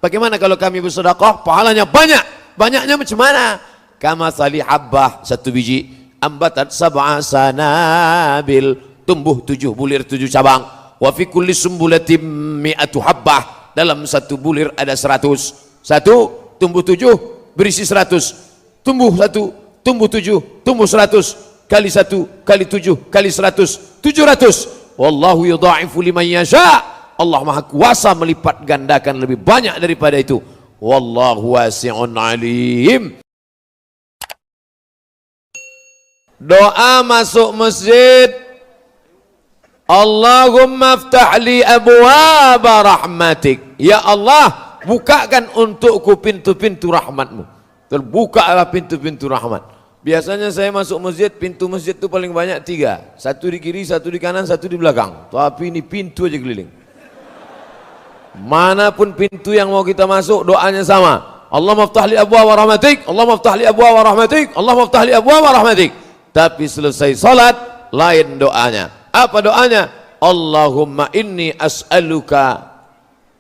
Bagaimana kalau kami bersedekah, pahalanya banyak. Banyaknya macam mana? Kama sali habbah, satu biji, ambatat sab'a sanabil, tumbuh 7 bulir 7 cabang. Wa fi kulli sumbulatin mi'atu habbah, dalam satu bulir ada 100. Satu tumbuh 7 berisi 100. Tumbuh 1, tumbuh 7, tumbuh 100. Kali 1 kali 7 kali 100, 700. Wallahu yudha'ifu liman yasha'. Allah Maha Kuasa melipat gandakan lebih banyak daripada itu. Wallahu wasi'un alim. Doa masuk masjid. Allahumma aftah li abwaaba rahmatik. Ya Allah, bukakan untukku pintu-pintu rahmatmu. Terbukalah pintu-pintu rahmat. Biasanya saya masuk masjid, pintu masjid itu paling banyak 3. Satu di kiri, satu di kanan, satu di belakang. Tapi ini pintu aja keliling. Manapun pintu yang mau kita masuk, doanya sama. Allah maftah li abwaaba rahmatik, Allah maftah li abwaaba rahmatik, Allah maftah li abwaaba rahmatik. Tapi selesai salat, lain doanya. Apa doanya? Allahumma inni as'aluka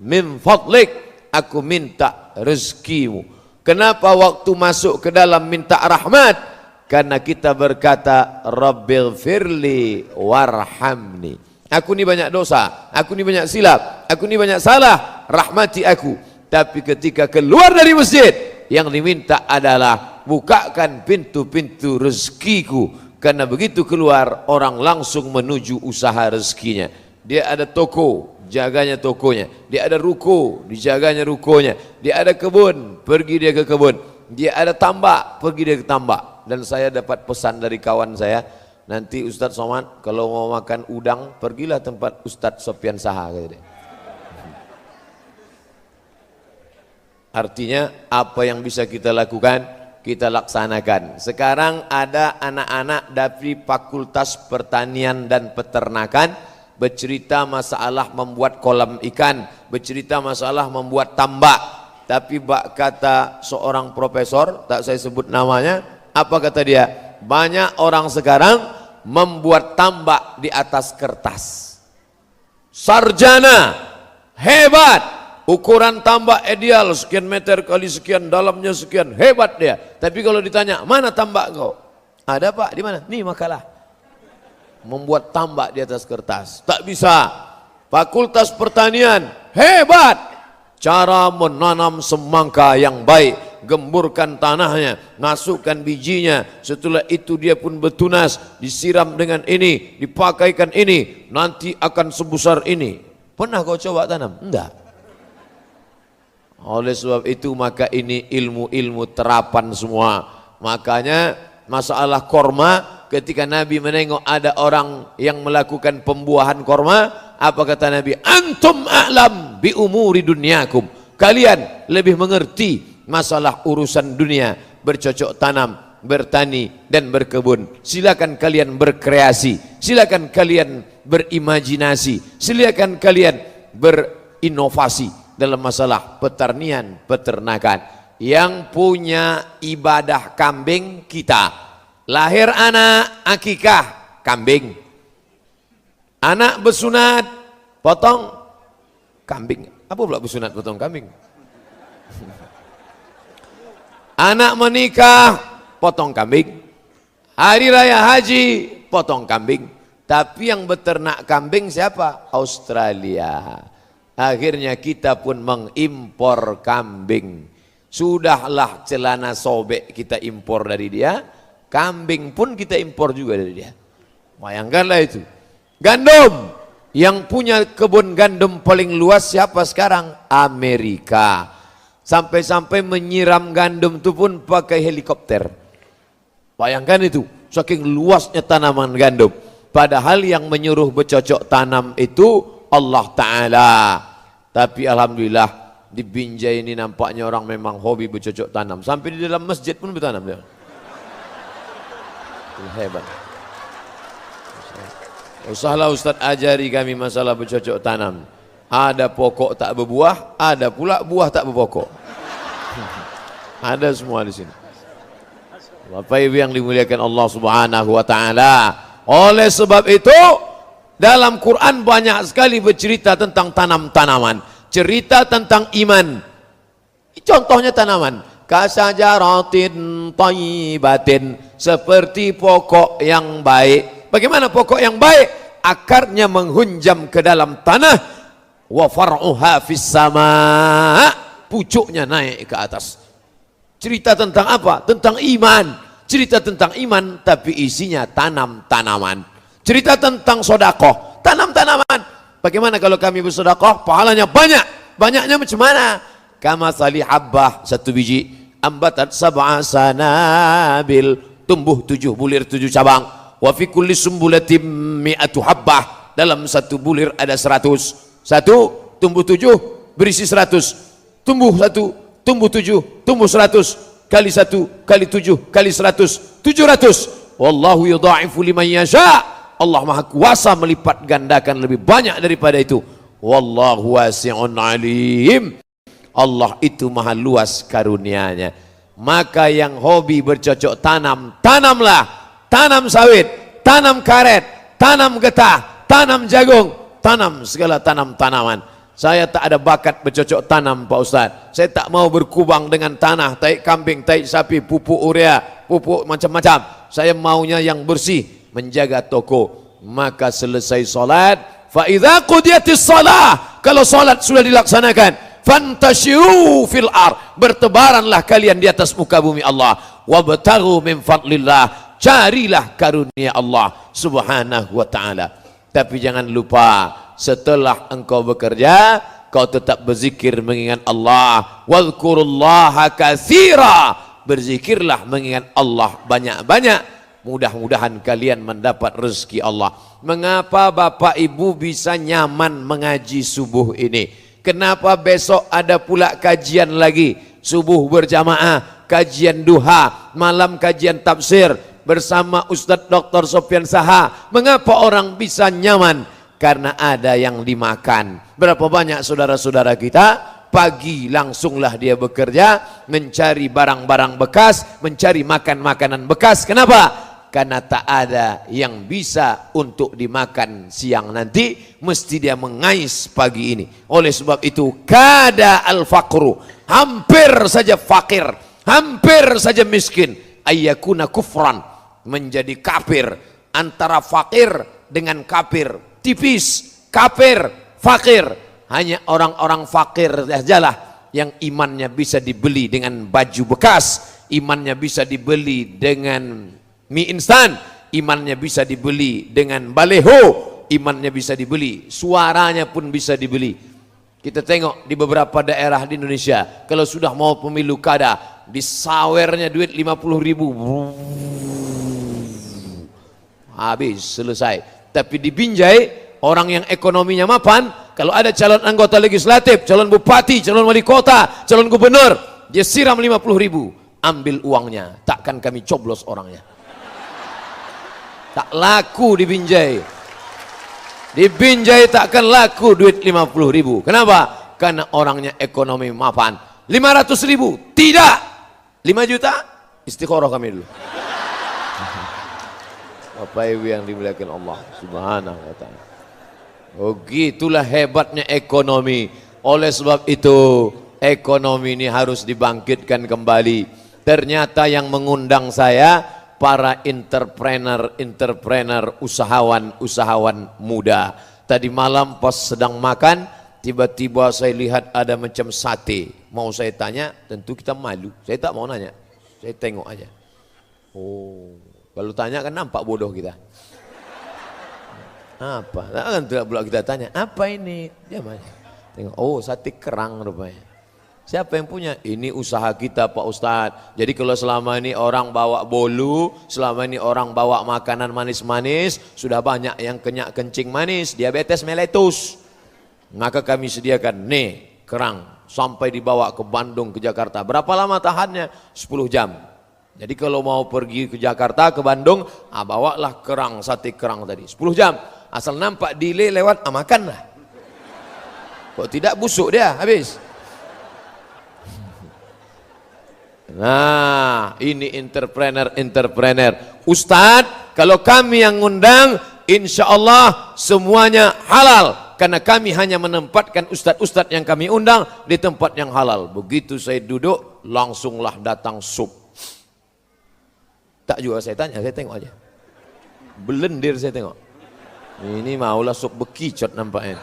min fadlik, aku minta rezekimu. Kenapa waktu masuk ke dalam minta rahmat? Karena kita berkata Rabbighfirli warhamni. Aku ni banyak dosa, aku ni banyak silap, aku ni banyak salah, rahmati aku. Tapi ketika keluar dari masjid, yang diminta adalah bukakan pintu-pintu rezekiku. Karena begitu keluar, orang langsung menuju usaha rezekinya. Dia ada toko, jaganya tokonya. Dia ada ruko, dijaganya rukonya. Dia ada kebun, pergi dia ke kebun. Dia ada tambak, pergi dia ke tambak. Dan saya dapat pesan dari kawan saya, nanti Ustadz Somad kalau mau makan udang, pergilah tempat Ustadz Sofyan Saha, kata dia. Artinya apa yang bisa kita lakukan, kita laksanakan. Sekarang ada anak-anak dari Fakultas Pertanian dan Peternakan bercerita masalah membuat kolam ikan, bercerita masalah membuat tambak. Tapi bak kata seorang profesor, tak saya sebut namanya, apa kata dia? Banyak orang sekarang membuat tambak di atas kertas. Sarjana, hebat, ukuran tambak ideal, sekian meter kali sekian, dalamnya sekian, hebat dia. Tapi kalau ditanya, mana tambak kau? Ada pak, di mana? Nih makalah. Membuat tambak di atas kertas, tak bisa. Fakultas Pertanian, hebat. Cara menanam semangka yang baik, gemburkan tanahnya, masukkan bijinya, setelah itu dia pun bertunas, disiram dengan ini, dipakaikan ini, nanti akan sebesar ini. Pernah kau coba tanam? Enggak. Oleh sebab itu maka ini ilmu-ilmu terapan semua. Makanya masalah korma, ketika Nabi menengok ada orang yang melakukan pembuahan korma, apa kata Nabi? Antum a'lam bi umuri dunyakum. Kalian lebih mengerti masalah urusan dunia, bercocok tanam, bertani dan berkebun. Silakan kalian berkreasi, silakan kalian berimajinasi, silakan kalian berinovasi dalam masalah pertanian, peternakan. Yang punya ibadah kambing kita, lahir anak akikah kambing, anak bersunat potong kambing. Apa pula bersunat potong kambing? Anak menikah potong kambing, hari raya haji potong kambing. Tapi yang beternak kambing siapa? Australia. Akhirnya kita pun mengimpor kambing. Sudahlah celana sobek kita impor dari dia, kambing pun kita impor juga dari dia. Bayangkanlah itu. Gandum, yang punya kebun gandum paling luas siapa sekarang? Amerika. Sampai-sampai menyiram gandum itu pun pakai helikopter. Bayangkan itu, saking luasnya tanaman gandum. Padahal yang menyuruh bercocok tanam itu Allah Ta'ala. Tapi alhamdulillah di Binjai ini nampaknya orang memang hobi bercocok tanam. Sampai di dalam masjid pun bertanam dia. Hebat. Usahlah Ustaz ajari kami masalah bercocok tanam. Ada pokok tak berbuah, ada pula buah tak berpokok. Ada semua di sini. Bapak Ibu yang dimuliakan Allah Subhanahu wa taala. Oleh sebab itu dalam Quran banyak sekali bercerita tentang tanam-tanaman, cerita tentang iman. Contohnya tanaman, kasajaratin thayyibatin, seperti pokok yang baik. Bagaimana pokok yang baik? Akarnya menghunjam ke dalam tanah, wa far'uha fis sama, pucuknya naik ke atas. Cerita tentang apa? Tentang iman. Cerita tentang iman, tapi isinya tanam-tanaman. Cerita tentang sodakoh, tanam-tanaman. Bagaimana kalau kami bersodakoh, pahalanya banyak. Banyaknya macam mana? Kama sali habbah, satu biji, ambatat sab'a sanabil, tumbuh 7 bulir 7 cabang. Wa fi kulli sumbulatin mi'atu habbah, dalam satu bulir ada 100. Satu tumbuh 7 berisi 100. Tumbuh 1, tumbuh 7, tumbuh 100. Kali 1, kali 7, kali 100, 700. Wallahu yudha'ifu liman yasha'. Allah Maha Kuasa melipat gandakan lebih banyak daripada itu. Wallahu wasi'un alim. Allah itu maha luas karunia-Nya. Maka yang hobi bercocok tanam, tanamlah. Tanam sawit, tanam karet, tanam getah, tanam jagung, tanam segala tanam-tanaman. Saya tak ada bakat bercocok tanam Pak Ustaz. Saya tak mau berkubang dengan tanah, tai kambing, tai sapi, pupuk urea, pupuk macam-macam. Saya maunya yang bersih, menjaga toko. Maka selesai solat, fa idza qudiyatis shalah, kalau solat sudah dilaksanakan, fantashiru fil ar, bertebaranlah kalian di atas muka bumi Allah, wabtaghu min fadlillah, carilah karunia Allah subhanahu wa ta'ala. Tapi jangan lupa, setelah engkau bekerja, kau tetap berzikir mengingat Allah. Wadhkurullaha katsira, berzikirlah mengingat Allah banyak-banyak. Mudah-mudahan kalian mendapat rezeki Allah. Mengapa Bapak Ibu bisa nyaman mengaji subuh ini? Kenapa besok ada pula kajian lagi? Subuh berjamaah, kajian duha, malam kajian tafsir bersama Ustadz Dr. Sofyan Saha. Mengapa orang bisa nyaman? Karena ada yang dimakan. Berapa banyak saudara-saudara kita pagi langsunglah dia bekerja, mencari barang-barang bekas, mencari makan-makanan bekas. Kenapa? Karena tak ada yang bisa untuk dimakan siang nanti, mesti dia mengais pagi ini. Oleh sebab itu, kada al-faqru, hampir saja fakir, hampir saja miskin, ayyakuna kufran, menjadi kafir. Antara fakir dengan kafir tipis, kafir, fakir. Hanya orang-orang fakir sajalah yang imannya bisa dibeli dengan baju bekas, imannya bisa dibeli dengan mie instan, imannya bisa dibeli dengan baleho, imannya bisa dibeli, suaranya pun bisa dibeli. Kita tengok di beberapa daerah di Indonesia, kalau sudah mau pemilu kada, disawernya duit 50.000, habis, selesai. Tapi di Binjai, orang yang ekonominya mapan, kalau ada calon anggota legislatif, calon bupati, calon wali kota, calon gubernur, dia siram 50.000, ambil uangnya, takkan kami coblos orangnya. Tak laku di Binjai. Di Binjai takkan laku duit 50.000. Kenapa? Karena orangnya ekonomi mapan. 500.000 tidak. 5 juta istikharah kami dulu. Bapak Ibu yang dimuliakan Allah Subhanahu wa ta'ala. Oh, gitulah hebatnya ekonomi. Oleh sebab itu, ekonomi ini harus dibangkitkan kembali. Ternyata yang mengundang saya para entrepreneur, usahawan muda. Tadi malam pas sedang makan, tiba-tiba saya lihat ada macam sate. Mau saya tanya, tentu kita malu. Saya tak mau nanya, saya tengok aja. Oh, kalau tanya kan nampak bodoh kita. Apa? Kan tidak pula kita tanya, apa ini? Dia mana? Tengok, oh sate kerang rupanya. Siapa yang punya? Ini usaha kita Pak Ustadz. Jadi kalau selama ini orang bawa bolu, selama ini orang bawa makanan manis-manis, sudah banyak yang kenyak kencing manis, diabetes meletus. Maka kami sediakan, nih kerang, sampai dibawa ke Bandung, ke Jakarta. Berapa lama tahannya? 10 jam. Jadi kalau mau pergi ke Jakarta, ke Bandung, bawalah kerang, sate kerang tadi. 10 jam. Asal nampak delay lewat, makanlah. Kok tidak busuk dia, habis. Nah, ini entrepreneur. Ustadz, kalau kami yang ngundang, insya Allah semuanya halal. karena kami hanya menempatkan ustadz-ustadz yang kami undang di tempat yang halal. Begitu saya duduk, langsunglah datang sup. Tak juga saya tanya, saya tengok aja. Belendir saya tengok. Ini maulah sup bekicot nampaknya.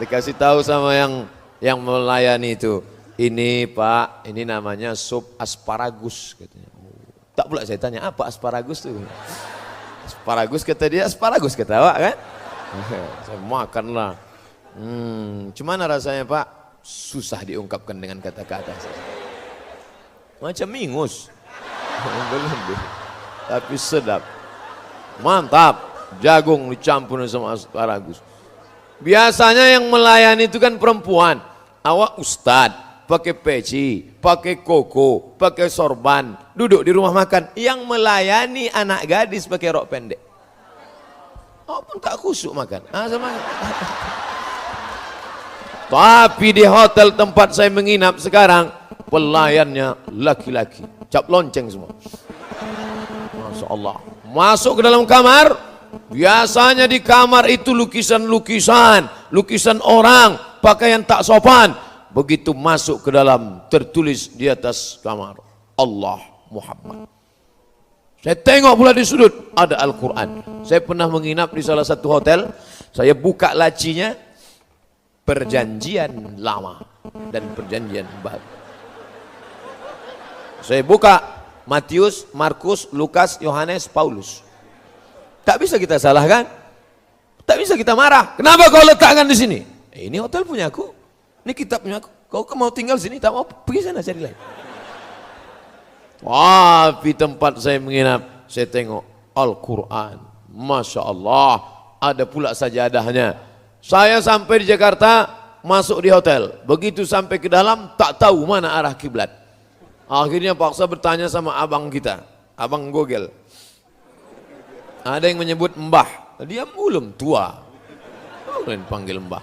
Dikasih tahu sama yang melayani itu, ini Pak, ini namanya sup asparagus katanya. Tak pula saya tanya, apa asparagus tuh? Asparagus kata dia, asparagus ketawa kan? Saya makanlah. Cuman rasanya Pak? Susah diungkapkan dengan kata-kata. Macam mingus. Belum deh. Tapi sedap. Mantap. Jagung dicampur sama asparagus. Biasanya yang melayani itu kan perempuan. Awak ustad, pakai peci, pakai koko, pakai sorban, duduk di rumah makan. Yang melayani anak gadis pakai rok pendek. Oh pun tak khusyuk makan. Sama. Tapi di hotel tempat saya menginap sekarang, pelayannya laki-laki, cap lonceng semua. Masya Allah. Masuk ke dalam kamar, biasanya di kamar itu lukisan orang, pakaian tak sopan. Begitu masuk ke dalam, tertulis di atas kamar, Allah Muhammad. Saya tengok pula di sudut, ada Al-Quran. Saya pernah menginap di salah satu hotel, saya buka lacinya, perjanjian lama dan perjanjian baru. Saya buka Matius, Markus, Lukas, Yohanes, Paulus. Tak bisa kita salahkan, tak bisa kita marah. Kenapa kau letakkan di sini? Ini hotel punya aku, ini kitab punya aku. Kau mau tinggal sini, tak mau pergi sana cari lain. Tapi tempat saya menginap, saya tengok Al-Quran. Masya Allah, ada pula sajadahnya. Saya sampai di Jakarta, masuk di hotel. Begitu sampai ke dalam, tak tahu mana arah kiblat. Akhirnya paksa bertanya sama abang kita, abang Gogel. Ada yang menyebut Mbah, dia belum tua. Kalian panggil Mbah.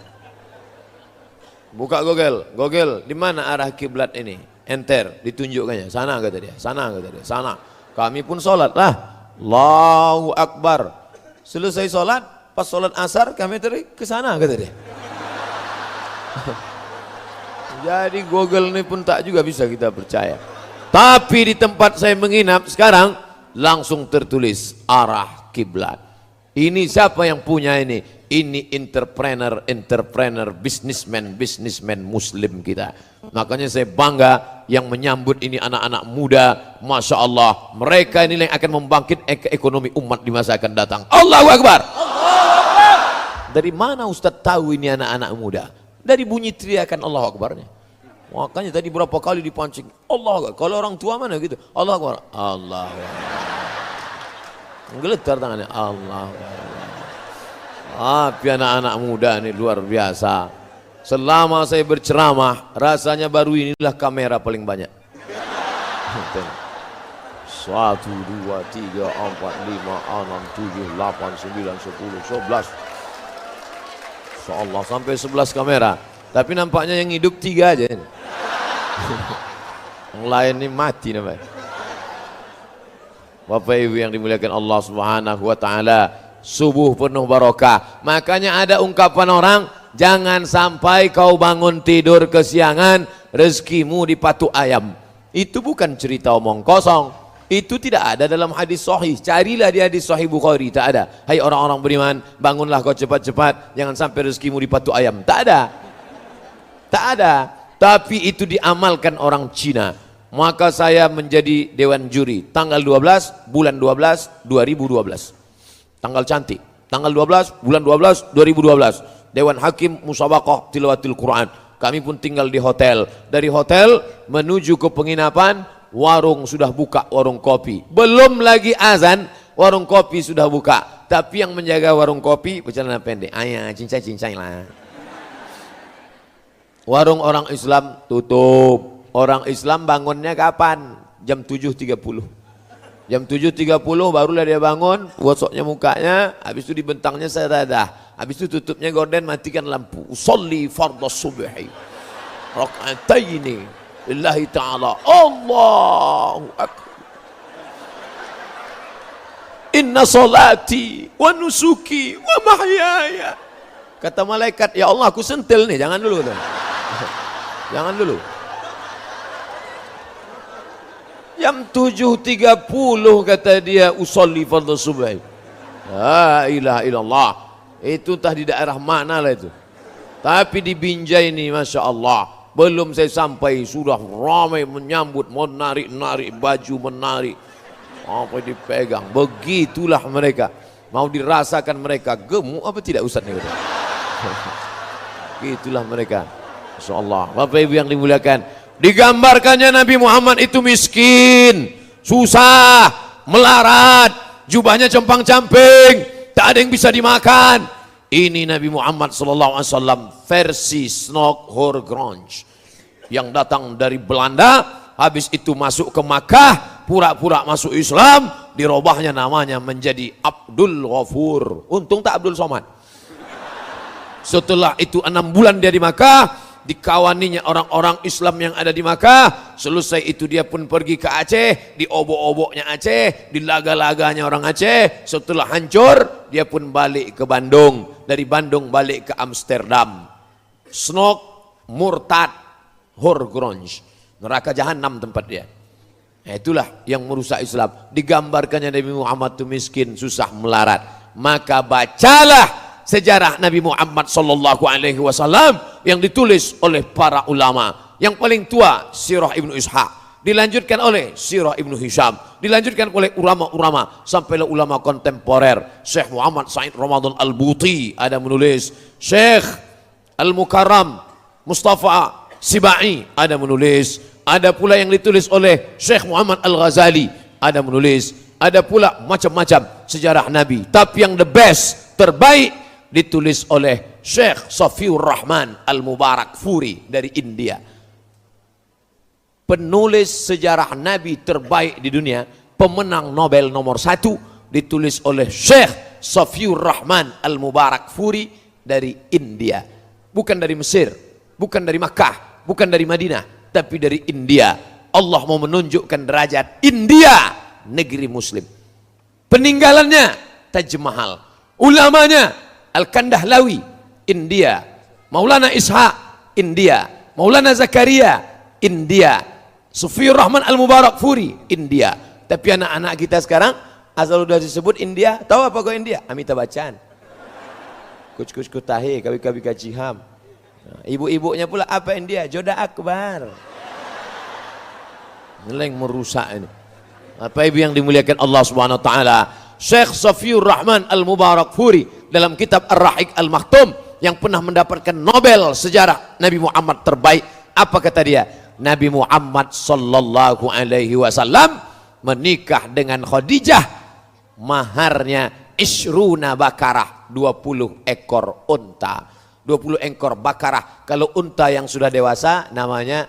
Buka Gogel, di mana arah kiblat ini? Enter, ditunjukkannya. Sana kata dia, sana. Kami pun sholat lah. Allahu Akbar. Selesai sholat, pas sholat asar kami tarik ke sana kata dia. Jadi Google ini pun tak juga bisa kita percaya. Tapi di tempat saya menginap sekarang langsung tertulis arah kiblat. Ini siapa yang punya ini? Ini entrepreneur, businessman muslim kita. Makanya saya bangga yang menyambut ini anak-anak muda. Masya Allah, mereka ini yang akan membangkit ekonomi umat di masa akan datang. Allahu Akbar. Dari mana Ustaz tahu ini anak-anak muda? Dari bunyi teriakan Allahu Akbarnya. Makanya tadi berapa kali dipancing Allah. Kalau orang tua mana gitu, Allah Akbar, Allah menggeletar tangannya, Allah. Tapi anak-anak muda ini luar biasa. Selama saya berceramah, rasanya baru inilah kamera paling banyak. 1, 2, 3, 4, 5, 6, 7, 8, 9, 10, 11. Insyaallah sampai 11 kamera. Tapi nampaknya yang hidup 3 aja ini. Yang lain ini mati namanya. Bapak Ibu yang dimuliakan Allah Subhanahu wa taala, subuh penuh barokah. Makanya ada ungkapan orang, jangan sampai kau bangun tidur kesiangan, rezekimu dipatuk ayam. Itu bukan cerita omong kosong. Itu tidak ada dalam hadis sahih. Carilah di hadis sahih Bukhari, tak ada. Hai orang-orang beriman, bangunlah kau cepat-cepat, jangan sampai rezekimu dipatuk ayam. Tak ada. Tak ada. Tapi itu diamalkan orang Cina. Maka saya menjadi dewan juri tanggal 12 bulan 12 2012. Tanggal cantik. Tanggal 12 bulan 12 2012. Dewan Hakim Musabaqah Tilawatil Quran. Kami pun tinggal di hotel. Dari hotel menuju ke penginapan, warung sudah buka, warung kopi. Belum lagi azan, warung kopi sudah buka. Tapi yang menjaga warung kopi bercelana pendek. Ayah, cincai-cincai lah. Warung orang Islam tutup. Orang Islam bangunnya kapan? Jam 7.30. Jam 7.30 barulah dia bangun, gosoknya mukanya, habis itu dibentangnya sajadah. Habis itu tutupnya gorden, matikan lampu. Usolli fardhu subhi. Raka'ataini lillahi ta'ala. Allahu akbar. Inna salati wa nusuki wa mahyaya Kata malaikat, ya Allah aku sentil nih, jangan dulu. Jangan dulu. Jam 7.30 kata dia usolli fardhu subh. La ilaha illallah. Itu entah di daerah mana lah itu. Tapi di Binjai ini Masya Allah, belum saya sampai sudah ramai menyambut, menarik-narik baju, menarik apa dipegang. Begitulah mereka. Mau dirasakan mereka gemuk apa tidak Ustaz nih? Begitulah mereka. Masya Allah. Bapak Ibu yang dimuliakan, digambarkannya Nabi Muhammad itu miskin, susah, melarat, jubahnya compang-camping, tak ada yang bisa dimakan. Ini Nabi Muhammad SAW versi Snokhorgronj yang datang dari Belanda, habis itu masuk ke Makkah, pura-pura masuk Islam, dirobahnya namanya menjadi Abdul Ghafur. Untung tak Abdul Somad. Setelah itu 6 bulan dia di Makkah, dikawaninya orang-orang Islam yang ada di Makkah. Selesai itu dia pun pergi ke Aceh, di obok-oboknya Aceh, di laga-laganya orang Aceh. Setelah hancur, dia pun balik ke Bandung. Dari Bandung balik ke Amsterdam. Snok murtad Horgronj, neraka jahanam tempat dia. Nah, itulah yang merusak Islam. Digambarkannya Nabi Muhammad itu miskin, susah, melarat. Maka bacalah sejarah Nabi Muhammad SAW yang ditulis oleh para ulama. Yang paling tua Sirah Ibnu Ishaq, dilanjutkan oleh Sirah Ibnu Hisham, dilanjutkan oleh ulama-ulama sampailah ulama kontemporer. Syekh Muhammad Said Ramadan Al-Buti ada menulis, Syekh Al-Mukarram Mustafa Sibai ada menulis, ada pula yang ditulis oleh Syekh Muhammad Al-Ghazali ada menulis, ada pula macam-macam sejarah Nabi. Tapi yang the best, terbaik, ditulis oleh Syekh Safiur Rahman Al-Mubarak Furi dari India. Penulis sejarah Nabi terbaik di dunia, pemenang Nobel nomor 1, ditulis oleh Syekh Safiur Rahman Al-Mubarak Furi dari India. Bukan dari Mesir, bukan dari Makkah, bukan dari Madinah, tapi dari India. Allah mau menunjukkan derajat India, negeri muslim. Peninggalannya Taj Mahal, ulamanya Al-Kandahlawi, India. Maulana Ishaq, India. Maulana Zakaria, India. Safiur Rahman Al-Mubarak Furi, India. Tapi anak-anak kita sekarang asal udah disebut India, tahu apa kau India? Amitabh Bachchan, Kuch Kutahe, Kabi Kaciham. Ibu-ibunya pula apa India? Joda Akbar. Ngeleng merusak ini. Apa ibu yang dimuliakan Allah Subhanahu wa taala, Syekh Safiur Rahman Al-Mubarak Furi dalam kitab Ar-Rahiq Al-Maktum yang pernah mendapatkan Nobel sejarah Nabi Muhammad terbaik, apa kata dia? Nabi Muhammad sallallahu alaihi wasallam menikah dengan Khadijah, maharnya isruna bakarah, 20 ekor unta. 20 ekor bakarah. Kalau unta yang sudah dewasa namanya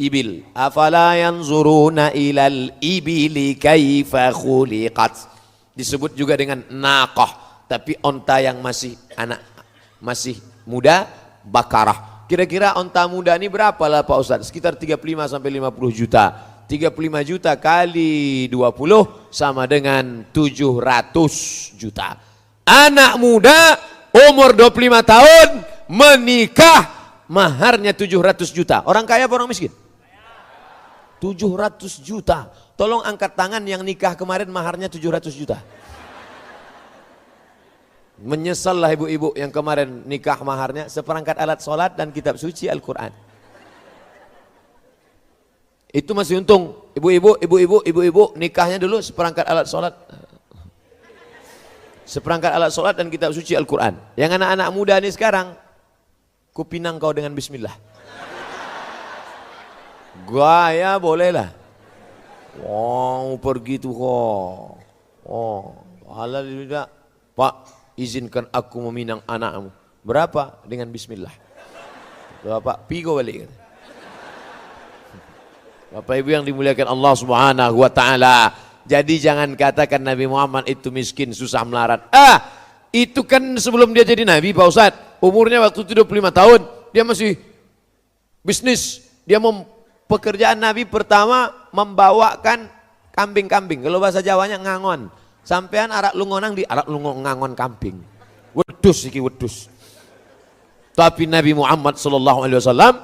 ibil. Afala yanzuruna ilal ibili kaifa khuliqat. Disebut juga dengan naqah, tapi unta yang masih anak, masih muda, bakarah. Kira-kira unta muda ini berapa lah Pak Ustadz? Sekitar 35 sampai 50 juta. 35 juta kali 20 sama dengan 700 juta. Anak muda umur 25 tahun menikah, maharnya 700 juta. Orang kaya apa orang miskin? 700 juta. Tolong angkat tangan yang nikah kemarin maharnya 700 juta. Menyesallah ibu-ibu yang kemarin nikah maharnya seperangkat alat sholat dan kitab suci Al-Quran. Itu masih untung. Ibu-ibu nikahnya dulu seperangkat alat sholat. Seperangkat alat sholat dan kitab suci Al-Quran. Yang anak-anak muda ini sekarang, kupinang kau dengan bismillah. Gaya bolehlah. Wow, pergi tuh kok. Oh, halal tidak. Pak, izinkan aku meminang anakmu. Berapa? Dengan bismillah. Bapak, pigo balik. Bapak Ibu yang dimuliakan Allah Subhanahu wa taala. Jadi jangan katakan Nabi Muhammad itu miskin, susah melarat. Itu kan sebelum dia jadi Nabi Pak Ustadz. Umurnya waktu 75 tahun. Dia masih bisnis. Dia pekerjaan Nabi pertama membawakan kambing-kambing. Kalau bahasa Jawanya ngangon. Sampean arak lungonang di arak lungon ngangon kambing. Wedus iki wedus. Tapi Nabi Muhammad sallallahu alaihi wasallam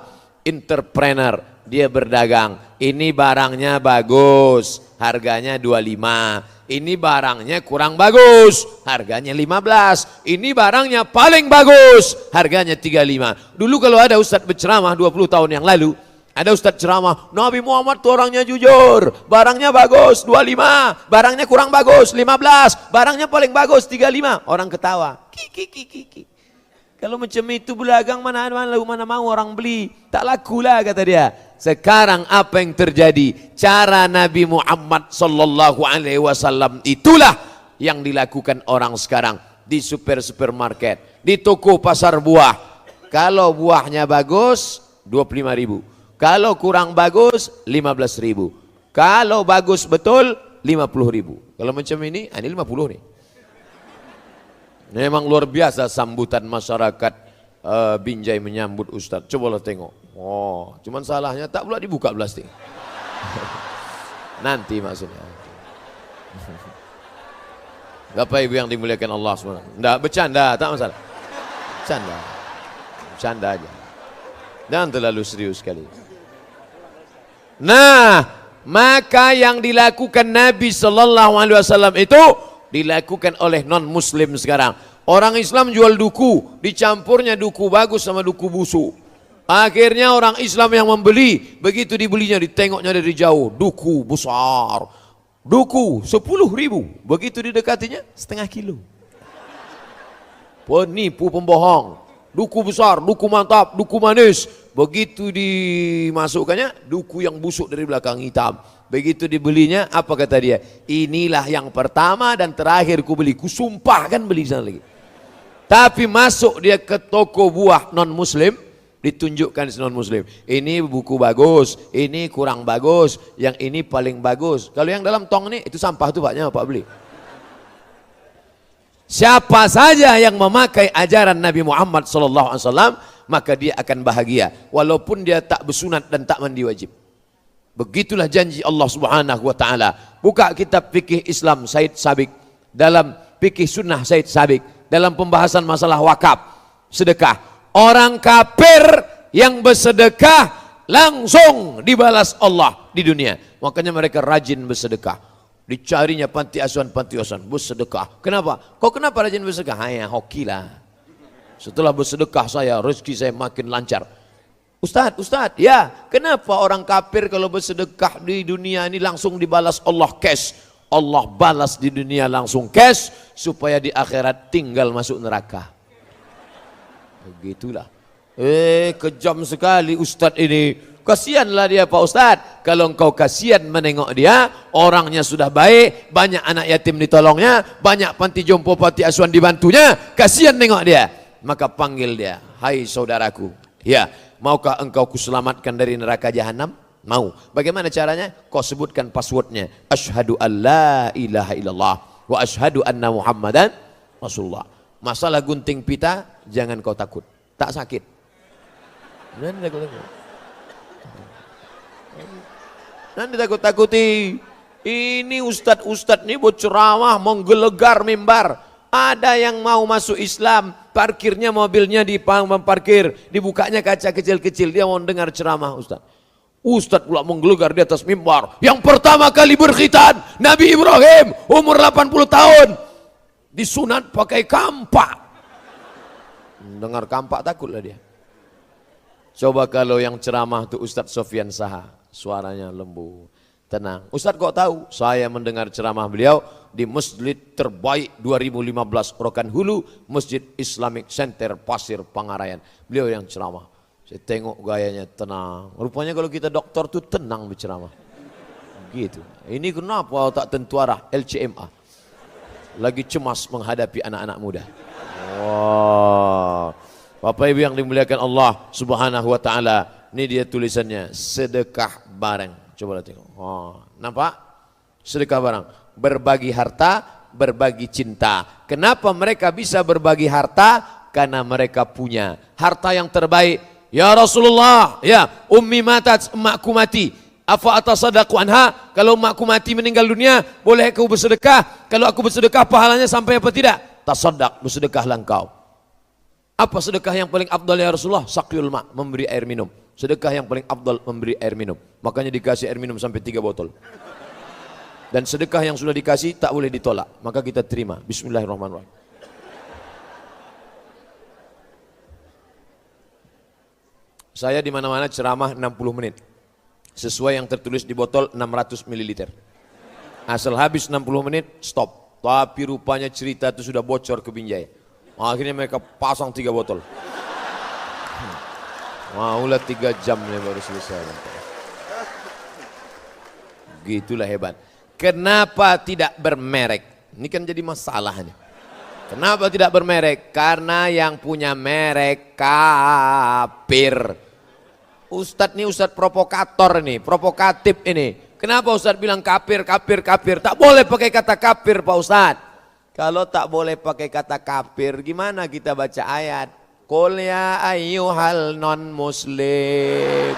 entrepreneur, dia berdagang. Ini barangnya bagus, harganya 25. Ini barangnya kurang bagus, harganya 15. Ini barangnya paling bagus, harganya 35. Dulu kalau ada ustadz berceramah 20 tahun yang lalu, ada ustadz ceramah, Nabi Muhammad tuh orangnya jujur, barangnya bagus 25, barangnya kurang bagus 15, barangnya paling bagus 35. Orang ketawa. Kiki. Kalau macam itu berdagang mana mau orang beli, tak lakulah kata dia. Sekarang apa yang terjadi? Cara Nabi Muhammad sallallahu alaihi wasallam itulah yang dilakukan orang sekarang di supermarket, di toko pasar buah. Kalau buahnya bagus 25.000, kalau kurang bagus 15.000, kalau bagus betul 50.000. Kalau macam ini 50 nih. Memang luar biasa sambutan masyarakat Binjai menyambut Ustadz. Cobalah tengok. Oh, cuman salahnya tak pula dibuka plastik. Nanti maksudnya. Bapak Ibu yang dimuliakan Allah SWT. Enggak, bercanda, tak masalah. Bercanda aja. Jangan terlalu serius sekali. Nah, maka yang dilakukan Nabi sallallahu alaihi wasallam itu dilakukan oleh non-muslim sekarang. Orang Islam jual duku, dicampurnya duku bagus sama duku busuk. Akhirnya orang Islam yang membeli, begitu dibelinya ditengoknya dari jauh, duku besar, duku 10.000, begitu didekatinya setengah kilo. Penipu, pembohong. Duku besar, duku mantap, duku manis, begitu dimasukkannya duku yang busuk dari belakang hitam. Begitu dibelinya, apa kata dia? Inilah yang pertama dan terakhir ku beli. Ku sumpah kan beli sana lagi. Tapi masuk dia ke toko buah non muslim, ditunjukkan non muslim. Ini buku bagus, ini kurang bagus, yang ini paling bagus. Kalau yang dalam tong ini itu sampah tuh paknya Pak beli. Siapa saja yang memakai ajaran Nabi Muhammad SAW, maka dia akan bahagia walaupun dia tak bersunat dan tak mandi wajib. Begitulah janji Allah Subhanahu wa taala. Buka kitab fikih Islam Said Sabiq, dalam fikih sunnah Said Sabiq, dalam pembahasan masalah wakaf, sedekah. Orang kafir yang bersedekah langsung dibalas Allah di dunia. Makanya mereka rajin bersedekah. Dicarinya panti asuhan bersedekah. Kenapa? Kok kenapa rajin bersedekah? Hanya hoki lah. Setelah bersedekah saya, rezeki saya makin lancar. Ustadz, ya kenapa orang kafir kalau bersedekah di dunia ini langsung dibalas Allah cash? Allah balas di dunia langsung cash, supaya di akhirat tinggal masuk neraka. Begitulah. Kejam sekali Ustadz ini. Kasihanlah dia Pak Ustadz. Kalau engkau kasihan menengok dia, orangnya sudah baik, banyak anak yatim ditolongnya, banyak panti jompo, panti asuhan dibantunya, kasihan nengok dia. Maka panggil dia, hai saudaraku, ya, maukah engkau kuselamatkan dari neraka jahanam? Mau. Bagaimana caranya? Kau sebutkan passwordnya. Asyhadu an la ilaha illallah wa asyhadu anna Muhammadan Rasulullah. Masalah gunting pita jangan kau takut, tak sakit. Nanti takut-takuti. Ini ustadz-ustadz ini buat ceramah menggelegar mimbar. Ada yang mau masuk Islam, parkirnya mobilnya di parkir, dibukanya kaca kecil-kecil, dia mau dengar ceramah ustadz. Ustadz pula menggelegar di atas mimbar. Yang pertama kali berkhitan Nabi Ibrahim umur 80 tahun. Disunat pakai kampak. Dengar kampak takutlah dia. Coba kalau yang ceramah itu Ustadz Sofyan Saha, suaranya lembut, tenang. Ustadz kok tahu? Saya mendengar ceramah beliau di masjid terbaik 2015 Rokan Hulu, Masjid Islamic Center Pasir Pangarayan. Beliau yang ceramah. Saya tengok gayanya tenang. Rupanya kalau kita dokter tuh tenang berceramah. Gitu. Ini kenapa tak tentu arah LCMA? Lagi cemas menghadapi anak-anak muda. Wow. Bapak Ibu yang dimuliakan Allah Subhanahu wa taala, ini dia tulisannya, sedekah barang. Coba tengok. Oh, nampak? Sedekah barang, berbagi harta, berbagi cinta. Kenapa mereka bisa berbagi harta? Karena mereka punya harta yang terbaik. Ya Rasulullah, ya ummi matat, emakku mati. Afa atasadaqu anha? Kalau emakku mati meninggal dunia, boleh aku bersedekah? Kalau aku bersedekah pahalanya sampai apa tidak? tasaddaq, bersedekahlah engkau. Apa sedekah yang paling afdal ya Rasulullah? Saqyul ma, memberi air minum. Sedekah yang paling afdal memberi air minum. Makanya dikasih air minum sampai 3 botol. Dan sedekah yang sudah dikasih tak boleh ditolak. Maka kita terima. Bismillahirrahmanirrahim. Saya di mana-mana ceramah 60 menit. Sesuai yang tertulis di botol 600 ml. Asal habis 60 menit, stop. Tapi rupanya cerita itu sudah bocor ke Binjai. Akhirnya mereka pasang 3 botol. Maulah 3 jam nih baru selesai. Gitulah hebat. Kenapa tidak bermerek? Ini kan jadi masalahnya. Kenapa tidak bermerek? Karena yang punya merek kafir. Ustadz ini ustadz provokator ini, provokatif ini. Kenapa ustadz bilang kafir, kafir, kafir? Tak boleh pakai kata kafir Pak Ustadz. Kalau tak boleh pakai kata kafir, gimana kita baca ayat? Qul ya ayyuhal non muslim.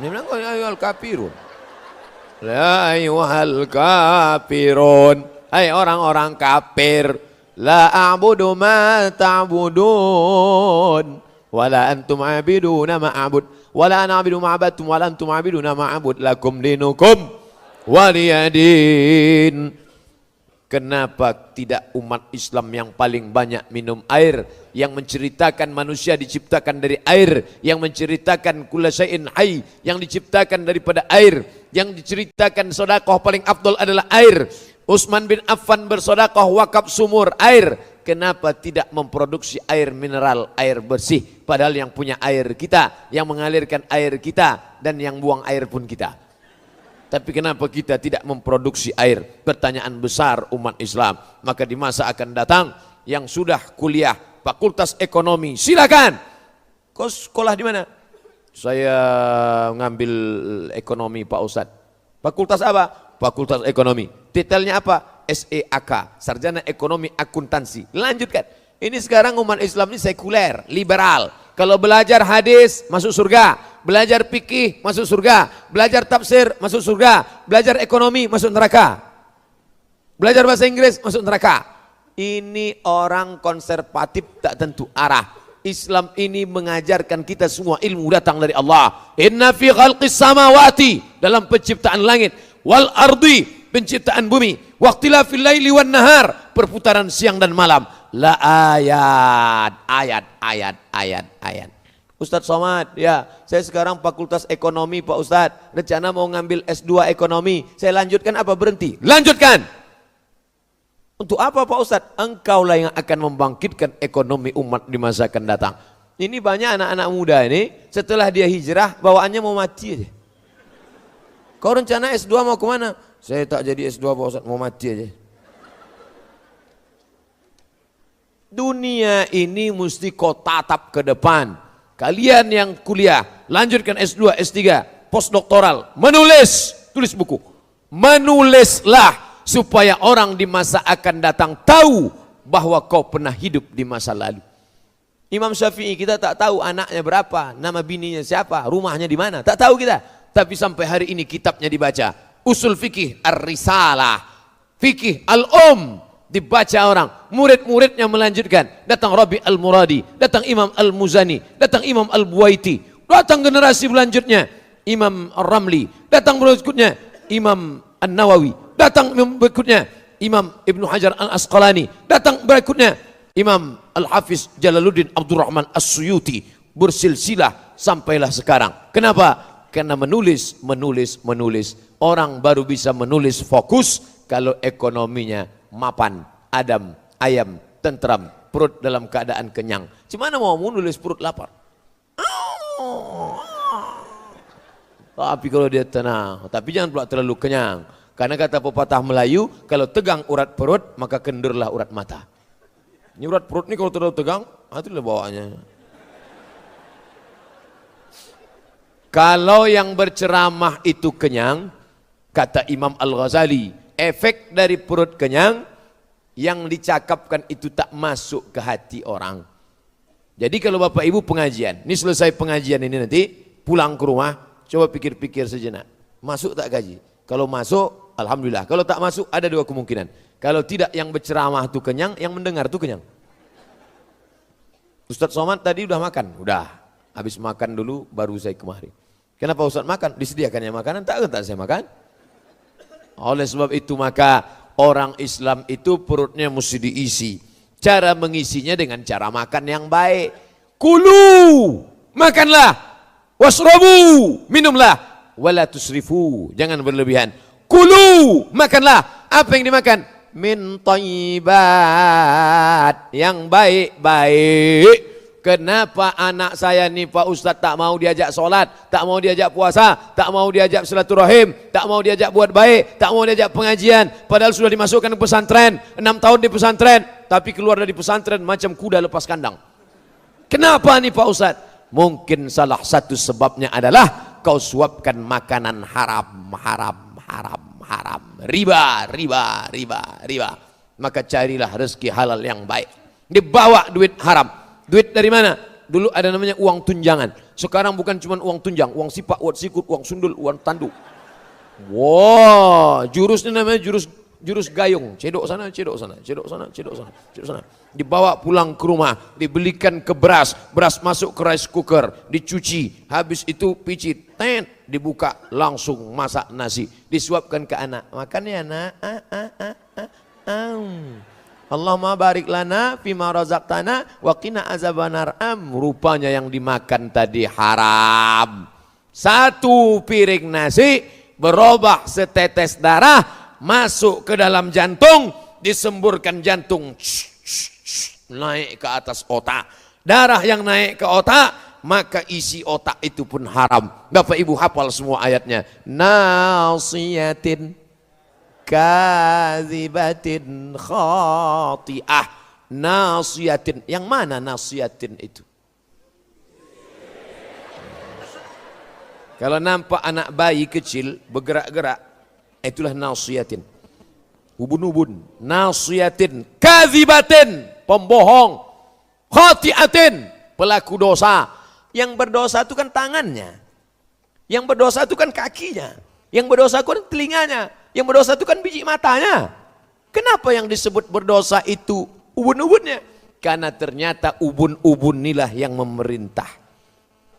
Dia bilang ya ayyuhal kafirun. La ayyuhal kafirun. Hai orang-orang kafir. La a'budu ma ta'budun. Wala antum abiduna ma'abud. Wala ana abidu ma'abadtum. Wala antum abiduna ma'abud. Lakum dinukum waliyadin. Kenapa tidak umat Islam yang paling banyak minum air, yang menceritakan manusia diciptakan dari air, yang menceritakan kulla syai'in hayy, yang diciptakan daripada air, yang diceritakan sedekah paling afdal adalah air. Utsman bin Affan bersedekah wakaf sumur air. Kenapa tidak memproduksi air mineral, air bersih, padahal yang punya air kita, yang mengalirkan air kita, dan yang buang air pun kita. Tapi kenapa kita tidak memproduksi air? Pertanyaan besar umat Islam. Maka di masa akan datang yang sudah kuliah Fakultas Ekonomi, silakan. Kau sekolah di mana? Saya ngambil ekonomi Pak Ustadz. Fakultas apa? Fakultas Ekonomi. Detailnya apa? SEAK, Sarjana Ekonomi Akuntansi. Lanjutkan. Ini sekarang umat Islam ini sekuler, liberal. Kalau belajar hadis masuk surga, belajar fikih masuk surga, belajar tafsir masuk surga, belajar ekonomi masuk neraka, belajar bahasa Inggris masuk neraka. Ini orang konservatif tak tentu arah. Islam ini mengajarkan kita semua ilmu datang dari Allah. Inna fi khalqis samawati, dalam penciptaan langit, wal ardi, penciptaan bumi, waqtilafil laili wan nahar, perputaran siang dan malam. La ayat. Ustadz Somad, ya saya sekarang Fakultas Ekonomi Pak Ustadz, rencana mau ngambil S2 Ekonomi, saya lanjutkan apa berhenti? Lanjutkan. Untuk apa Pak Ustadz? Engkaulah yang akan membangkitkan ekonomi umat di masa akan datang. Ini banyak anak-anak muda ini, setelah dia hijrah, bawaannya mau mati aja. Kau rencana S2 mau kemana? Saya tak jadi S2 Pak Ustadz, mau mati aja. Dunia ini mesti kau tatap ke depan. Kalian yang kuliah, lanjutkan S2, S3, postdoktoral, menulis, tulis buku. Menulislah supaya orang di masa akan datang tahu bahwa kau pernah hidup di masa lalu. Imam Syafi'i kita tak tahu anaknya berapa, nama bininya siapa, rumahnya di mana, tak tahu kita. Tapi sampai hari ini kitabnya dibaca. Usul fikih Ar-Risalah, fikih Al-Um, dibaca orang, murid-muridnya melanjutkan. Datang Rabi Al-Muradi, datang Imam Al-Muzani, datang Imam Al-Buwaiti, datang generasi selanjutnya Imam Ar-Ramli, datang berikutnya Imam An-Nawawi, datang berikutnya Imam Ibnu Hajar Al-Asqalani, datang berikutnya Imam Al-Hafiz Jalaluddin Abdurrahman As-Suyuti, bersilsilah sampailah sekarang. Kenapa? Karena menulis. Orang baru bisa menulis fokus kalau ekonominya mapan, adem, ayam, tentram, perut dalam keadaan kenyang. Gimana mau menulis perut lapar? Tapi kalau dia tenang, tapi jangan pula terlalu kenyang. Karena kata pepatah Melayu, kalau tegang urat perut, maka kendurlah urat mata. Ini urat perut ini kalau terlalu tegang, itulah bawaannya. Kalau yang berceramah itu kenyang, kata Imam Al-Ghazali, efek dari perut kenyang, yang dicakapkan itu tak masuk ke hati orang. Jadi kalau Bapak Ibu pengajian, ini selesai pengajian ini nanti, pulang ke rumah, coba pikir-pikir sejenak. Masuk tak gaji? Kalau masuk, alhamdulillah. Kalau tak masuk, ada dua kemungkinan. Kalau tidak, yang berceramah itu kenyang, yang mendengar itu kenyang. Ustadz Somad tadi udah makan? Udah. Habis makan dulu, baru saya kemari. Kenapa Ustadz makan? Disediakannya makanan, tak saya makan. Oleh sebab itu maka orang Islam itu perutnya mesti diisi. Cara mengisinya dengan cara makan yang baik. Kulu, makanlah. Wasrabu, minumlah. Wala tusrifu, jangan berlebihan. Kulu, makanlah. Apa yang dimakan? Min thayyibat, yang baik-baik. Kenapa anak saya nih Pak Ustadz tak mau diajak sholat, tak mau diajak puasa, tak mau diajak silaturahim, tak mau diajak buat baik, tak mau diajak pengajian, padahal sudah dimasukkan ke pesantren, 6 tahun di pesantren, tapi keluar dari pesantren macam kuda lepas kandang. Kenapa nih Pak Ustadz? Mungkin salah satu sebabnya adalah kau suapkan makanan haram, riba. Maka carilah rezeki halal yang baik. Dibawa duit haram. Duit dari mana? Dulu ada namanya uang tunjangan. Sekarang bukan cuma uang tunjang, uang sipak, uang sikut, uang sundul, uang tanduk. Wah, jurusnya namanya jurus gayung. Cedok sana, cedok sana, cedok sana, cedok sana, cedok sana. Dibawa pulang ke rumah, dibelikan ke beras masuk ke rice cooker, dicuci, habis itu picit, dibuka, langsung masak nasi, disuapkan ke anak. Makan ya nak. Allahumma barik lana fima razaqtana wa qina azabannar. Rupanya yang dimakan tadi haram. Satu piring nasi berubah setetes darah masuk ke dalam jantung, disemburkan jantung, naik ke atas otak. Darah yang naik ke otak, maka isi otak itu pun haram. Bapak Ibu hafal semua ayatnya. Nasiyatin kadzibatin khati'ah. Nasiyatin, yang mana nasiyatin itu? Kalau nampak anak bayi kecil bergerak-gerak, itulah nasiyatin. Ubun-ubun. Nasiyatin kadzibatin, pembohong. Khati'atin, pelaku dosa. Yang berdosa itu kan tangannya, yang berdosa itu kan kakinya, yang berdosa itu kan telinganya, yang berdosa itu kan biji matanya. Kenapa yang disebut berdosa itu ubun-ubunnya? Karena ternyata ubun-ubun inilah yang memerintah.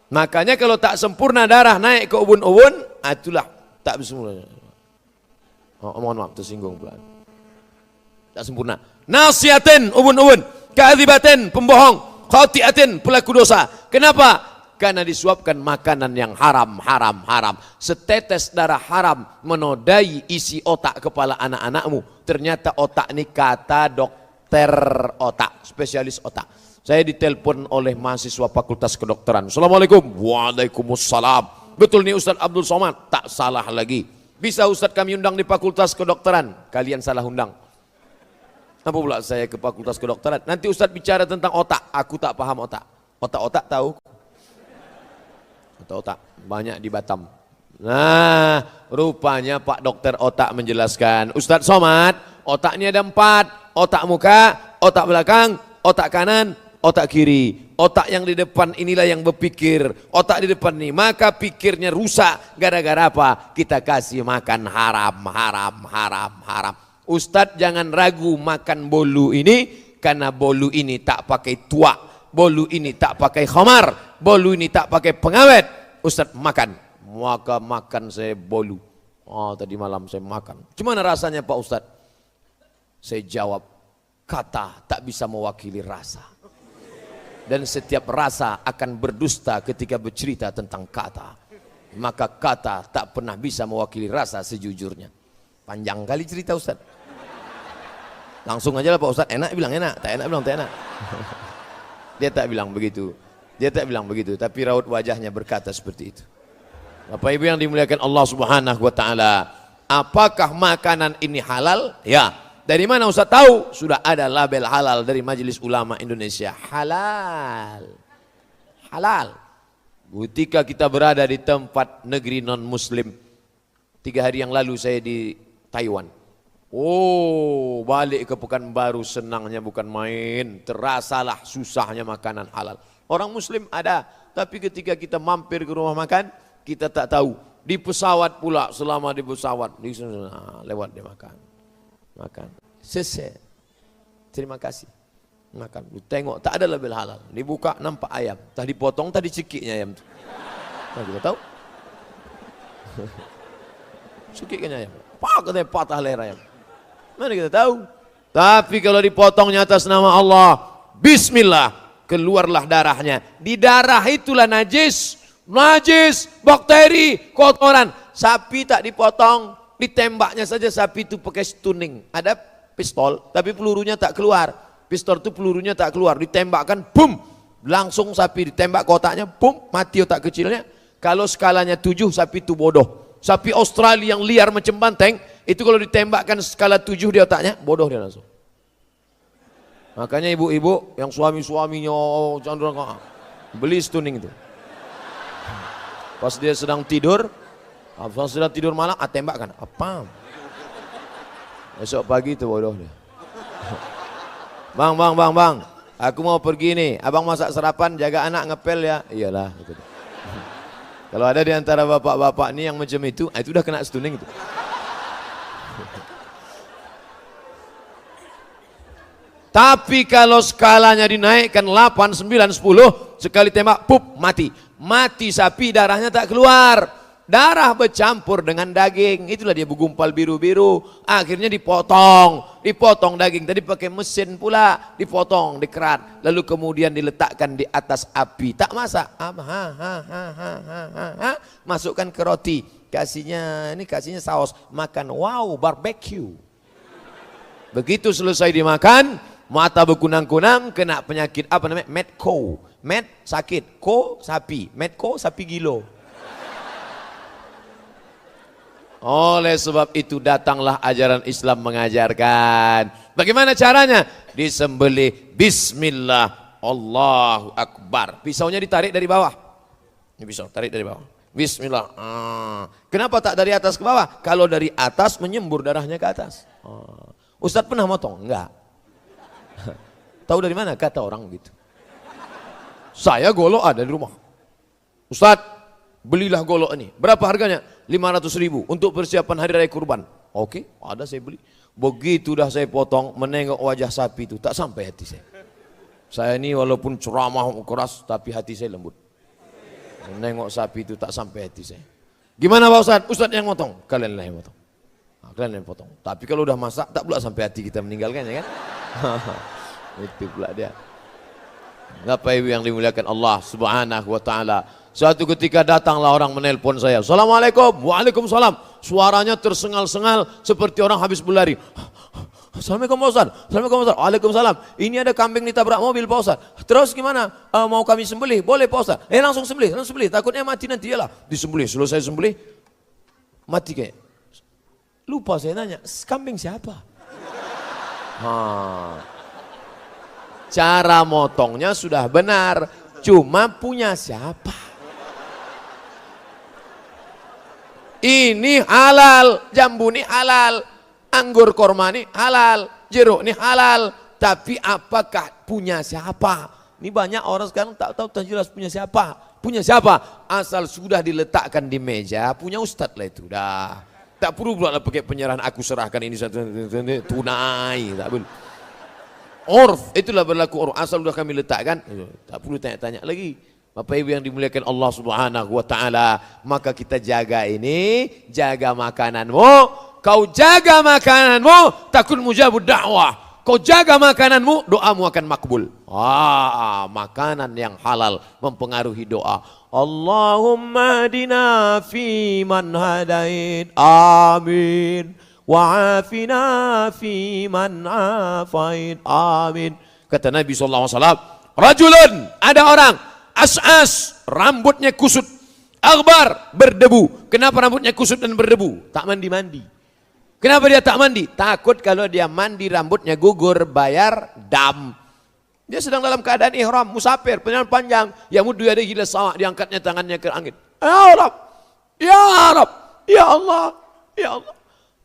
Makanya kalau tak sempurna darah naik ke ubun-ubun, itulah tak sempurna. Mohon maaf, tersinggung pula. Tak sempurna. Nasiatin, ubun-ubun. Kadzibatin, pembohong. Khati'atin, pelaku dosa. Kenapa? Karena disuapkan makanan yang haram. Setetes darah haram menodai isi otak kepala anak-anakmu. Ternyata otak ini kata dokter otak, spesialis otak. Saya ditelepon oleh mahasiswa Fakultas Kedokteran. Assalamualaikum. Waalaikumsalam. Betul nih Ustadz Abdul Somad? Tak salah lagi. Bisa Ustadz kami undang di Fakultas Kedokteran? Kalian salah undang. Apa pula saya ke Fakultas Kedokteran? Nanti Ustadz bicara tentang otak. Aku tak paham otak. Otak-otak tahu? Otak banyak di Batam. Nah, rupanya Pak Dokter Otak menjelaskan, Ustadz Somad, otak ini ada 4, otak muka, otak belakang, otak kanan, otak kiri. Otak yang di depan inilah yang berpikir. Otak di depan nih, maka pikirnya rusak. Gara-gara apa? Kita kasih makan haram. Ustadz jangan ragu makan bolu ini, karena bolu ini tak pakai tuak. Bolu ini tak pakai khamar, bolu ini tak pakai pengawet. Ustadz makan, maka makan saya bolu. Oh, tadi malam saya makan. Gimana rasanya Pak Ustadz? Saya jawab, kata tak bisa mewakili rasa. Dan setiap rasa akan berdusta ketika bercerita tentang kata. Maka kata tak pernah bisa mewakili rasa sejujurnya. Panjang kali cerita Ustadz. Langsung aja lah Pak Ustadz, enak bilang enak, tak enak bilang tak enak. Dia tak bilang begitu. Dia tak bilang begitu, tapi raut wajahnya berkata seperti itu. Bapak Ibu yang dimuliakan Allah Subhanahu wa taala, apakah makanan ini halal? Ya. Dari mana Ustaz tahu? Sudah ada label halal dari Majelis Ulama Indonesia. Halal. Halal. Ketika kita berada di tempat negeri non muslim, 3 hari yang lalu saya di Taiwan. Oh, balik ke Pekanbaru senangnya bukan main. Terasalah susahnya makanan halal. Orang muslim ada, tapi ketika kita mampir ke rumah makan, kita tak tahu Di pesawat pula, selama di pesawat, lewat dia makan. Makan. Selesai. Terima kasih. Makan. Lu tengok, tak ada label halal. Dibuka, nampak ayam. Tadi potong, tadi cekiknya ayam. Nah, kita tahu. Cekiknya ayam. Katanya patah leher ayam. Mana kita tahu? Tapi kalau dipotongnya atas nama Allah, bismillah, keluarlah darahnya. Di darah itulah najis, bakteri, kotoran. Sapi tak dipotong, ditembaknya saja sapi itu pakai stunning. Ada pistol, tapi pelurunya tak keluar. Pistol itu pelurunya tak keluar, ditembakkan, boom, langsung sapi ditembak kotaknya, boom, mati otak kecilnya. Kalau skalanya 7, sapi itu bodoh. Sapi Australia yang liar macam banteng, itu kalau ditembakkan skala 7 di otaknya, bodoh dia langsung. Makanya ibu-ibu yang suami-suaminya beli stunning itu. Pas dia sedang tidur malam, tembakkan. Apa? Esok pagi itu bodoh dia. Bang, aku mau pergi nih. Abang masak sarapan, jaga anak ngepel ya. Iyalah. Gitu. Kalau ada di antara bapak-bapak ini yang macam itu udah kena stunning itu. Tapi kalau skalanya dinaikkan 8, 9, 10, sekali tembak, pup, mati. Mati sapi, darahnya tak keluar. Darah bercampur dengan daging, itulah dia bergumpal biru-biru. Akhirnya dipotong daging. Tadi pakai mesin pula, dipotong, dikerat. Lalu kemudian diletakkan di atas api. Tak masak. Masukkan ke roti. Kasihnya saus. Makan, wow, barbecue. Begitu selesai dimakan, mata berkunang-kunang, kena penyakit apa namanya? Medco. Med sakit, ko sapi, medco sapi gilo. Oleh sebab itu datanglah ajaran Islam mengajarkan. Bagaimana caranya? Disembelih bismillah, Allahu Akbar. Pisaunya ditarik dari bawah. Ini pisau, tarik dari bawah. Bismillah. Kenapa tak dari atas ke bawah? Kalau dari atas menyembur darahnya ke atas. Ustadz pernah motong? Enggak. Tahu dari mana? Kata orang gitu. Saya golok ada di rumah. Ustadz, belilah golok ini. Berapa harganya? 500.000 untuk persiapan hari raya kurban. Oke, ada saya beli. Begitu dah saya potong, menengok wajah sapi itu, tak sampai hati saya. Saya ini walaupun ceramah keras, tapi hati saya lembut. Menengok sapi itu tak sampai hati saya. Gimana Pak Ustadz? Ustadz yang potong. Kalian lah yang potong. Kalian yang potong. Tapi kalau udah masak, tak pula sampai hati kita meninggalkan ya kan? Itu pula dia. Bapak Ibu yang dimuliakan Allah Subhanahu wa taala. Suatu ketika datanglah orang menelpon saya. Assalamualaikum. Waalaikumsalam. Suaranya tersengal-sengal seperti orang habis berlari. Assalamualaikum Pak Ustaz. Assalamualaikum Pak Ustaz. Waalaikumsalam. Ini ada kambing ditabrak mobil Pak Ustaz. Terus gimana? Mau kami sembelih? Boleh Pak Ustaz. Langsung sembelih, Takutnya mati nanti. Yalah. Disembelih. Selesai sembelih, mati kayak. Lupa saya nanya, kambing siapa? Cara motongnya sudah benar, cuma punya siapa? Ini halal, jambu ini halal, anggur korma ini halal, jeruk ini halal, tapi apakah punya siapa? Ini banyak orang sekarang tak tahu jelas punya siapa. Punya siapa? Asal sudah diletakkan di meja, punya ustadz lah itu dah. Tak perlu pula pakai penyerahan aku serahkan ini satu tunai, tak perlu. Urf, itulah berlaku urf. Asal sudah kami letakkan, tak perlu tanya-tanya lagi. Bapak Ibu yang dimuliakan Allah Subhanahu wa taala, maka kita jaga ini, jaga makananmu. Kau jaga makananmu, takun mujabud da'wah. Kau jaga makananmu, doamu akan makbul. Makanan yang halal mempengaruhi doa. Allahumma hadina fi man hadait. Amin. Wa'afina fi man afait. Amin. Kata Nabi SAW, rajulun, ada orang, as'as, rambutnya kusut, aghbar, berdebu. Kenapa rambutnya kusut dan berdebu? Tak mandi-mandi. Kenapa dia tak mandi? Takut kalau dia mandi rambutnya gugur, bayar dam. Dia sedang dalam keadaan ihram, musafir, perjalanan panjang. Ya muddu yadayhi ila sama', diangkatnya tangannya ke langit. Ya Rab, ya Rab, ya Allah, ya Allah.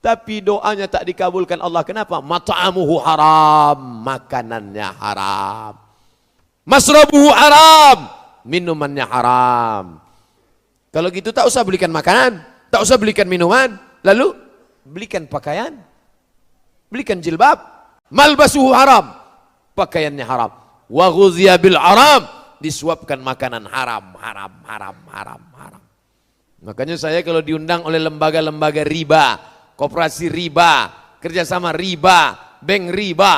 Tapi doanya tak dikabulkan Allah. Kenapa? Mat'amuhu haram, makanannya haram. Masrabuhu haram, minumannya haram. Kalau gitu tak usah belikan makanan. tak usah belikan minuman, lalu belikan pakaian, belikan jilbab, malbasuhu haram, pakaiannya haram, wa ghuziya bil haram, disuapkan makanan haram. Makanya saya kalau diundang oleh lembaga-lembaga riba, koperasi riba, kerjasama riba, bank riba,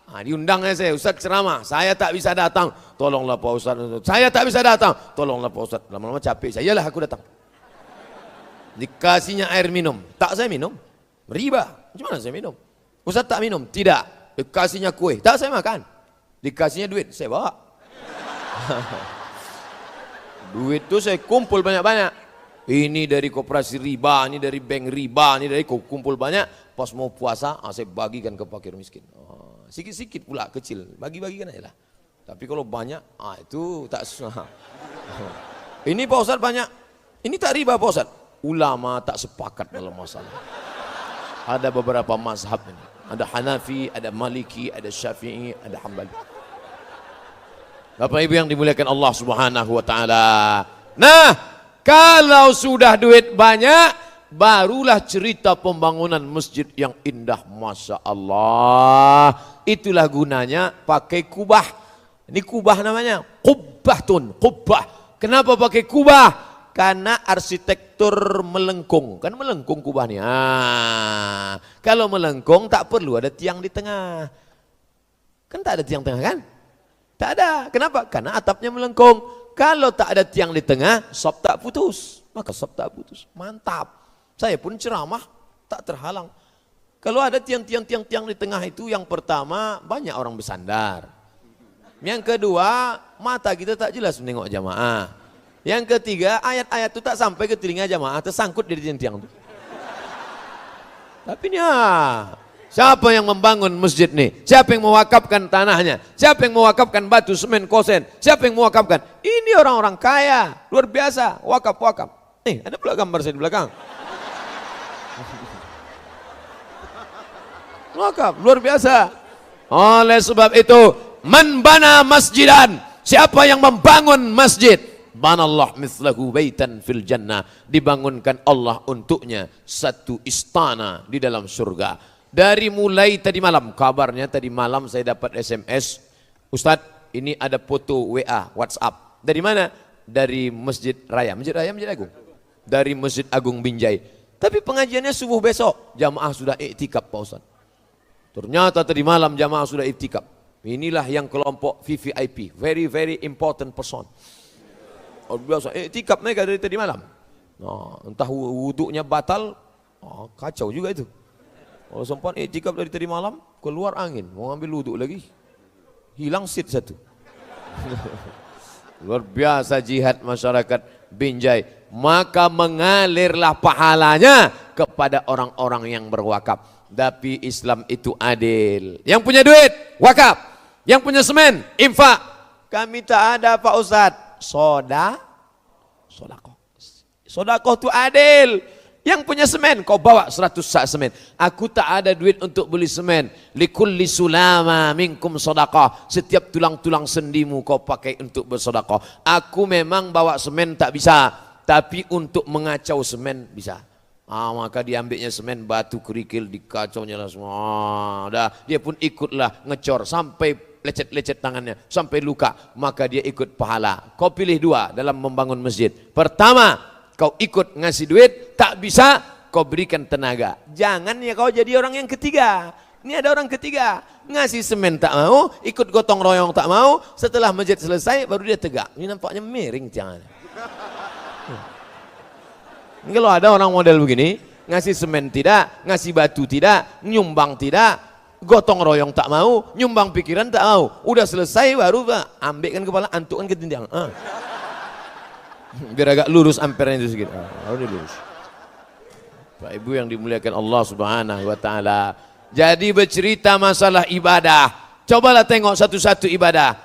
nah, diundangnya saya, Ustaz ceramah, saya tak bisa datang, tolonglah Pak Ustaz, saya tak bisa datang, tolonglah Pak Ustaz. Lama-lama capek saya, yalah aku datang. Dikasihnya air minum, tak saya minum, riba, gimana saya minum? Ustaz tak minum, tidak. Dikasihnya kue, tak saya makan. Dikasihnya duit, saya bawa. Duit itu saya kumpul banyak-banyak. Ini dari koperasi riba, ini dari bank riba, ini dari kumpul banyak. Pas mau puasa, saya bagikan ke fakir miskin. Sikit-sikit pula kecil, bagi-bagikan aja lah. Tapi kalau banyak, itu tak susah. Ini Pak Ustaz banyak, ini tak riba Pak Ustaz. Ulama tak sepakat dalam masalah. Ada beberapa mazhab ini. Ada Hanafi, ada Maliki, ada Syafi'i, ada Hambali. Bapak Ibu yang dimuliakan Allah Subhanahu wa taala. Nah, kalau sudah duit banyak, barulah cerita pembangunan masjid yang indah, Masya Allah. Itulah gunanya pakai kubah. Ini kubah namanya, kubbahtun, kubah. Kenapa pakai kubah? Karena arsitektur melengkung, kan melengkung kubahnya. Kalau melengkung tak perlu ada tiang di tengah. Kan tak ada tiang tengah kan? Tak ada. Kenapa? Karena atapnya melengkung. Kalau tak ada tiang di tengah, sop tak putus. Maka sop tak putus. Mantap. Saya pun ceramah tak terhalang. Kalau ada tiang-tiang di tengah itu, yang pertama banyak orang bersandar. Yang kedua, mata kita tak jelas menengok jamaah. Yang ketiga, ayat-ayat itu tak sampai ke telinga jamaah, tersangkut di tiang-tiang itu. Tapi ini siapa yang membangun masjid nih? Siapa yang mewakafkan tanahnya? Siapa yang mewakafkan batu, semen, kosen? Siapa yang mewakafkan? Ini orang-orang kaya, luar biasa, wakaf. Nih, ada pula gambar saya di belakang. Wakaf, luar biasa. Oleh sebab itu, man bana masjidan, siapa yang membangun masjid, banallah mislahu baitan fil jannah, dibangunkan Allah untuknya satu istana di dalam surga. Dari mulai tadi malam, kabarnya tadi malam saya dapat SMS, Ustadz ini ada foto WA, WhatsApp. Dari mana? Dari Masjid Raya, Masjid Agung. Dari Masjid Agung Binjai. Tapi pengajiannya subuh besok, jamaah sudah iktikaf Pak Ustadz. Ternyata tadi malam jamaah sudah iktikaf. Inilah yang kelompok VVIP, very very important person. Biasa iktikaf mereka dari tadi malam. Nah, entah wuduknya batal, kacau juga itu. Kalau sempat iktikaf dari tadi malam, keluar angin, mau ambil wuduk lagi, hilang seat satu. Luar biasa jihad masyarakat Binjai. Maka mengalirlah pahalanya kepada orang-orang yang berwakaf. Tapi Islam itu adil. Yang punya duit, wakaf. Yang punya semen, infak. Kami tak ada Pak Ustadz. Sodakoh. Sodakoh itu adil. Yang punya semen, kau bawa 100 sak semen. Aku tak ada duit untuk beli semen. Likulli sulama minkum sodakoh. Setiap tulang-tulang sendimu kau pakai untuk bersodakoh. Aku memang bawa semen tak bisa. Tapi untuk mengacau semen bisa. Maka diambilnya semen, batu, kerikil, dikacaunya lah semua. Dia pun ikutlah ngecor sampai lecet-lecet tangannya sampai luka, maka dia ikut pahala. Kau pilih dua dalam membangun masjid. Pertama, kau ikut ngasih duit, tak bisa kau berikan tenaga. Jangan ya kau jadi orang yang ketiga. Ini ada orang ketiga, ngasih semen tak mau, ikut gotong royong tak mau, setelah masjid selesai baru dia tegak. Ini nampaknya miring tiangannya. Ini kalau ada orang model begini, ngasih semen tidak, ngasih batu tidak, nyumbang tidak, gotong royong tak mau, nyumbang pikiran tak mau, udah selesai baru ambilkan kepala, antukkan ke tindiang. Biar agak lurus ampernya itu sedikit. Harus lurus. Pak Ibu yang dimuliakan Allah Subhanahu wa taala. Jadi bercerita masalah ibadah. Cobalah tengok satu-satu ibadah.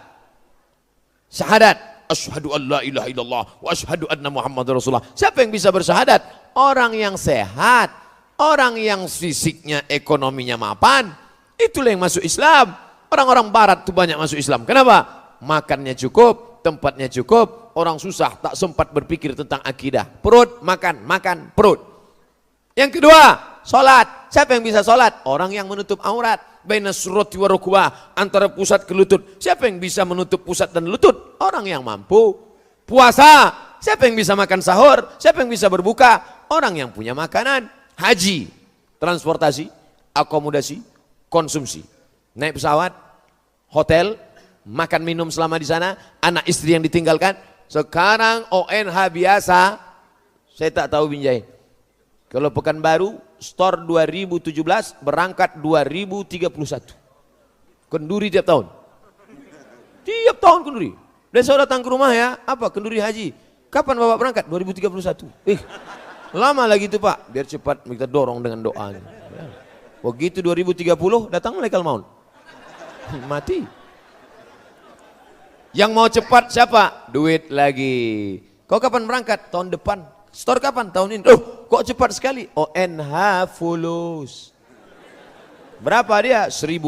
Syahadat. Asyhadu an la ilaha illallah wa asyhadu anna Muhammadar Rasulullah. Siapa yang bisa bersyahadat? Orang yang sehat, orang yang fisiknya, ekonominya mapan. Itulah yang masuk Islam. Orang-orang barat tuh banyak masuk Islam. Kenapa? Makannya cukup, tempatnya cukup. Orang susah tak sempat berpikir tentang akidah. Perut, makan, perut. Yang kedua, sholat. Siapa yang bisa sholat? Orang yang menutup aurat. Baina surrati wa rukbah, antara pusat ke lutut. Siapa yang bisa menutup pusat dan lutut? Orang yang mampu. Puasa. Siapa yang bisa makan sahur? Siapa yang bisa berbuka? Orang yang punya makanan. Haji, transportasi, akomodasi, konsumsi. Naik pesawat, hotel, makan minum selama di sana, anak istri yang ditinggalkan. Sekarang ONH biasa, saya tak tahu Binjai. Kalau Pekanbaru, store 2017, berangkat 2031. Kenduri tiap tahun. Tiap tahun kenduri. Dan saya datang ke rumah ya, apa kenduri haji. Kapan Bapak berangkat? 2031. Lama lagi itu Pak, biar cepat kita dorong dengan doanya. Begitu 2030, datang malaikat maut. Mati. Yang mau cepat siapa? Duit lagi. Kau kapan berangkat? Tahun depan. Store kapan? Tahun ini. Kok cepat sekali? ONH fulus. Berapa dia? $1.000.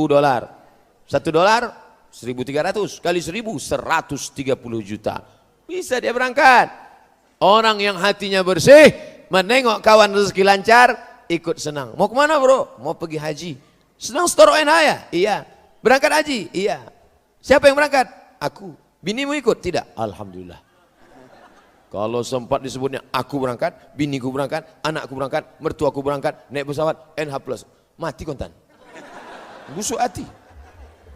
$1, 1.300 kali 1.000, 130 juta. Bisa dia berangkat. Orang yang hatinya bersih, menengok kawan rezeki lancar, ikut senang. Mau kemana bro? Mau pergi haji. Senang store ONH ya? Iya. Berangkat haji? Iya. Siapa yang berangkat? Aku. Binimu ikut? Tidak. Alhamdulillah. Kalau sempat disebutnya aku berangkat, biniku berangkat, anakku berangkat, mertuaku berangkat, naik pesawat, NH+. Mati kontan. Busuk hati.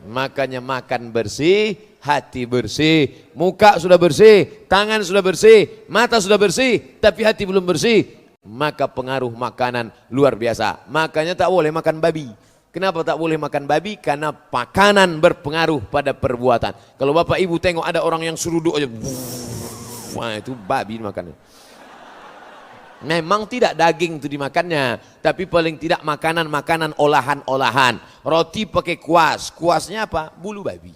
Makanya makan bersih, hati bersih, muka sudah bersih, tangan sudah bersih, mata sudah bersih, tapi hati belum bersih. Maka pengaruh makanan luar biasa. Makanya tak boleh makan babi. Kenapa tak boleh makan babi? Karena makanan berpengaruh pada perbuatan. Kalau bapak ibu tengok ada orang yang seruduk aja, wah itu babi makannya. Memang tidak daging itu dimakannya, tapi paling tidak makanan-makanan olahan-olahan. Roti pakai kuas, kuasnya apa? Bulu babi.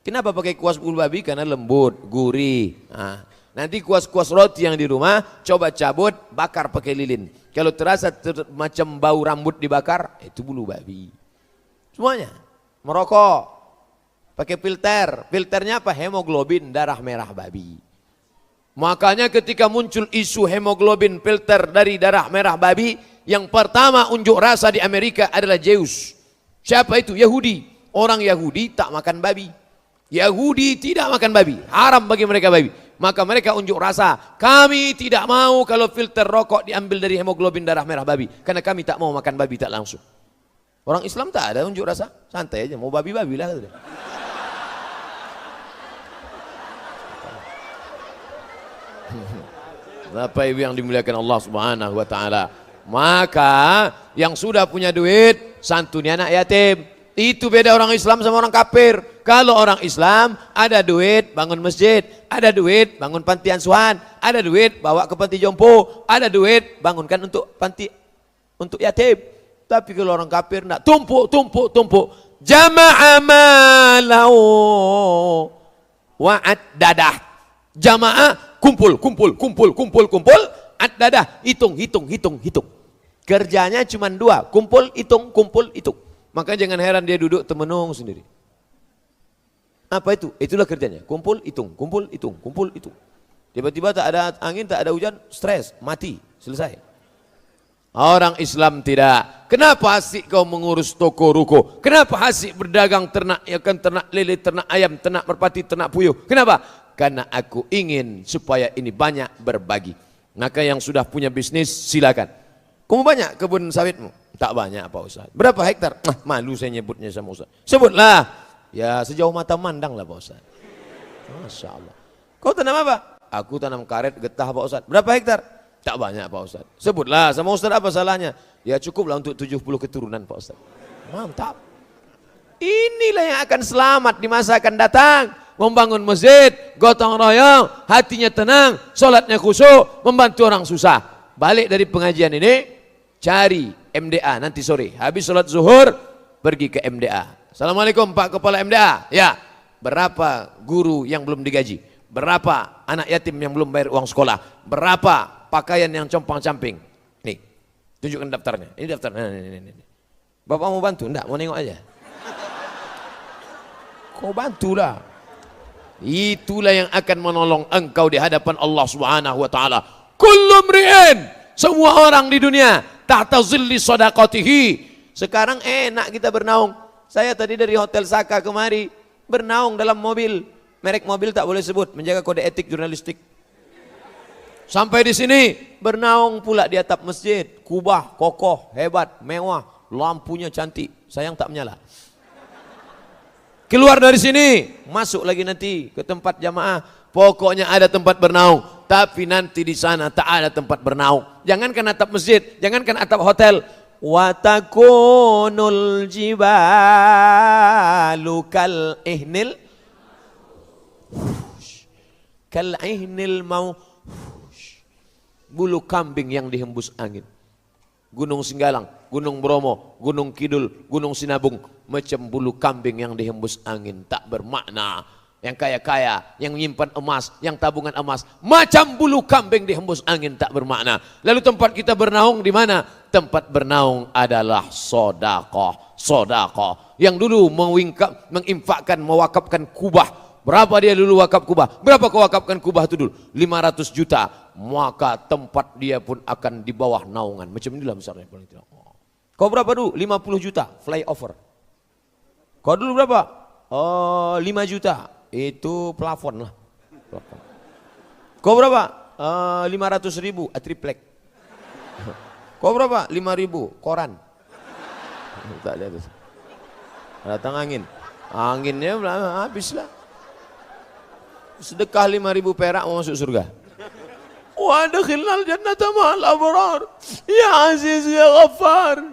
Kenapa pakai kuas bulu babi? Karena lembut, gurih. Nah, nanti kuas-kuas roti yang di rumah coba cabut, bakar pakai lilin. Kalau terasa macam bau rambut dibakar, itu bulu babi. Semuanya. Merokok, pakai filter. Filternya apa? Hemoglobin darah merah babi. Makanya ketika muncul isu hemoglobin filter dari darah merah babi, yang pertama unjuk rasa di Amerika adalah Zeus. Siapa itu? Yahudi. Orang Yahudi tak makan babi. Yahudi tidak makan babi. Haram bagi mereka babi. Maka mereka unjuk rasa, kami tidak mau kalau filter rokok diambil dari hemoglobin darah merah babi. Karena kami tak mau makan babi tak langsung. Orang Islam tak ada unjuk rasa. Santai aja, mau babi-babi lah. Bapak Ibu yang dimuliakan Allah Subhanahu wa taala. Maka yang sudah punya duit santuni anak yatim. Itu beda orang Islam sama orang kafir. Kalau orang Islam ada duit bangun masjid, ada duit bangun panti asuhan, ada duit bawa ke panti jompo, ada duit bangunkan untuk panti untuk yatim. Tapi kalau orang kafir nak tumpuk. Jama'a malau wa'ad dadah. Jamaah kumpul, ad-dadah, hitung. Kerjanya cuma dua, kumpul, hitung. Maka jangan heran dia duduk temenung sendiri. Apa itu? Itulah kerjanya, kumpul, hitung. Tiba-tiba tak ada angin, tak ada hujan, stres, mati, selesai. Orang Islam tidak. Kenapa asik kau mengurus toko ruko? Kenapa asik berdagang ternak, ternak lele, ternak ayam, ternak merpati, ternak puyuh? Kenapa? Karena aku ingin supaya ini banyak berbagi. Maka yang sudah punya bisnis silakan. Kamu banyak kebun sawitmu? Tak banyak Pak Ustaz. Berapa hektar? Malu saya nyebutnya sama Ustaz. Sebutlah. Ya sejauh mata mandang lah Pak Ustaz. Masya Allah. Kau tanam apa? Aku tanam karet getah Pak Ustaz. Berapa hektar? Tak banyak Pak Ustaz. Sebutlah sama Ustaz apa salahnya? Ya cukuplah untuk 70 keturunan Pak Ustaz. Mantap. Inilah yang akan selamat di masa akan datang. Membangun masjid, gotong royong, hatinya tenang, sholatnya khusyuk, membantu orang susah. Balik dari pengajian ini, cari MDA nanti sore. Habis sholat zuhur, pergi ke MDA. Assalamualaikum Pak Kepala MDA. Ya, berapa guru yang belum digaji? Berapa anak yatim yang belum bayar uang sekolah? Berapa pakaian yang compang-camping? Nih, tunjukkan daftarnya. Ini daftarnya. Ini. Bapak mau bantu? Enggak, mau nengok aja. Kau bantulah. Itulah yang akan menolong engkau di hadapan Allah Subhanahu wa taala. Kullu mri'in, Semua orang di dunia tahta zilli shadaqatihi. Sekarang enak kita bernaung. Saya tadi dari Hotel Saka kemari bernaung dalam mobil. Merek mobil tak boleh sebut, menjaga kode etik jurnalistik. Sampai di sini bernaung pula di atap masjid. Kubah, kokoh, hebat, mewah, lampunya cantik. Sayang tak menyala. Keluar dari sini, masuk lagi nanti ke tempat jamaah. Pokoknya ada tempat bernaung, tapi nanti di sana tak ada tempat bernaung. Jangankan atap masjid, jangankan atap hotel. Wa takunul jibalu kal ihnil mau, bulu kambing yang dihembus angin. Gunung Singgalang, Gunung Bromo, Gunung Kidul, Gunung Sinabung, macam bulu kambing yang dihembus angin, tak bermakna. Yang kaya-kaya, yang menyimpan emas, yang tabungan emas, macam bulu kambing dihembus angin, tak bermakna. Lalu tempat kita bernaung di mana? Tempat bernaung adalah sedekah. Sedekah yang dulu menginfakkan, mewakafkan kubah. Berapa dia dulu wakaf kubah? Berapa kau wakafkan kubah itu dulu? 500 juta. Maka tempat dia pun akan di bawah naungan. Macam inilah besarnya. Kau berapa dulu? 50 juta flyover. Kau dulu berapa? 5 juta. Itu plafon lah. Plafon. Kau berapa? 500 ribu triplek. Kau berapa? 5 ribu koran. Tak ada. Datang angin. Anginnya habislah. Sedekah 5.000 perak mau masuk surga. Wa adkhilnal jannata ma'al abrar. Ya Aziz ya Ghaffar.